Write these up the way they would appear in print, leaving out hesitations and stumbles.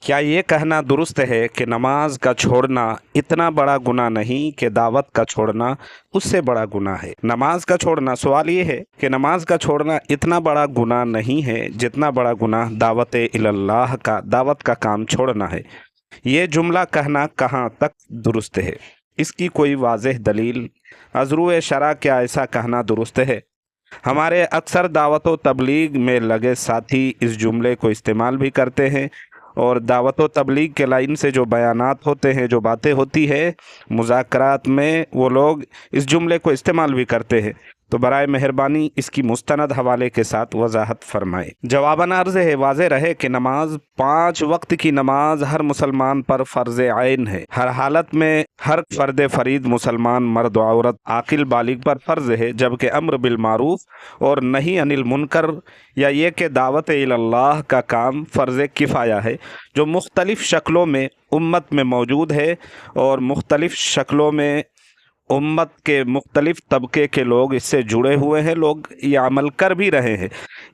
क्या ये कहना दुरुस्त है कि नमाज का छोड़ना इतना बड़ा गुनाह नहीं कि दावत का छोड़ना उससे बड़ा गुनाह है? नमाज का छोड़ना, सवाल ये है कि नमाज का छोड़ना इतना बड़ा गुनाह नहीं है जितना बड़ा गुनाह दावत इल्लल्लाह का, दावत का काम छोड़ना है। ये जुमला कहना कहाँ तक दुरुस्त है? इसकी कोई वाज़ेह दलील अज़रूए शरा क्या ऐसा कहना दुरुस्त है? हमारे अक्सर दावत व तबलीग में लगे साथी इस जुमले को इस्तेमाल भी करते हैं, और दावत व तबलीग के लाइन से जो बयानात होते हैं, जो बातें होती है मुज़ाकरात में, वो लोग इस जुमले को इस्तेमाल भी करते हैं। तो बराए मेहरबानी इसकी मुस्तनद हवाले के साथ वजाहत फरमाए। जवाबन अर्ज़ है, वाज़े रहे कि नमाज 5 वक्त की नमाज हर मुसलमान पर फ़र्ज़ आइन है। हर हालत में हर फ़र्द फरीद मुसलमान मर्द औरत आकिल बालिग पर फ़र्ज़ है, जबकि अम्र बिल मारूफ और नही अनिल मुनकर या ये कि दावत इल्लल्लाह का काम फ़र्ज़ किफ़ाया है, जो मुख्तलिफ़ शक्लों में उम्मत में मौजूद है और मुख्तलिफ़ शक्लों में उम्मत के मुख्तलिफ तबके के लोग इससे जुड़े हुए हैं, लोग ये अमल कर भी रहे हैं।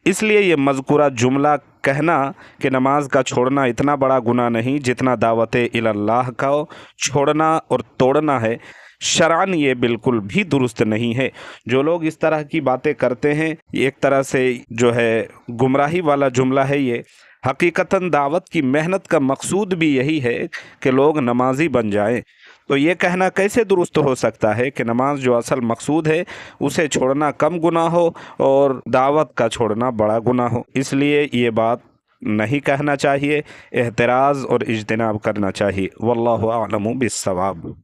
इसलिए ये मज़कूरा जुमला कहना कि नमाज का छोड़ना इतना बड़ा गुनाह नहीं जितना दावत इल्लल्लाह का छोड़ना और तोड़ना है, शरअन ये बिल्कुल भी दुरुस्त नहीं है। जो लोग इस तरह की बातें करते हैं, ये एक तरह से जो है गुमराही वाला जुमला है। ये हकीकतन दावत की मेहनत का मकसूद भी यही है कि लोग नमाजी बन जाएं। तो ये कहना कैसे दुरुस्त हो सकता है कि नमाज जो असल मकसूद है उसे छोड़ना कम गुनाह हो और दावत का छोड़ना बड़ा गुनाह हो? इसलिए ये बात नहीं कहना चाहिए, एहतराज़ और इज्तिनाब करना चाहिए। वल्लाहु आलमु बिस्सवाब।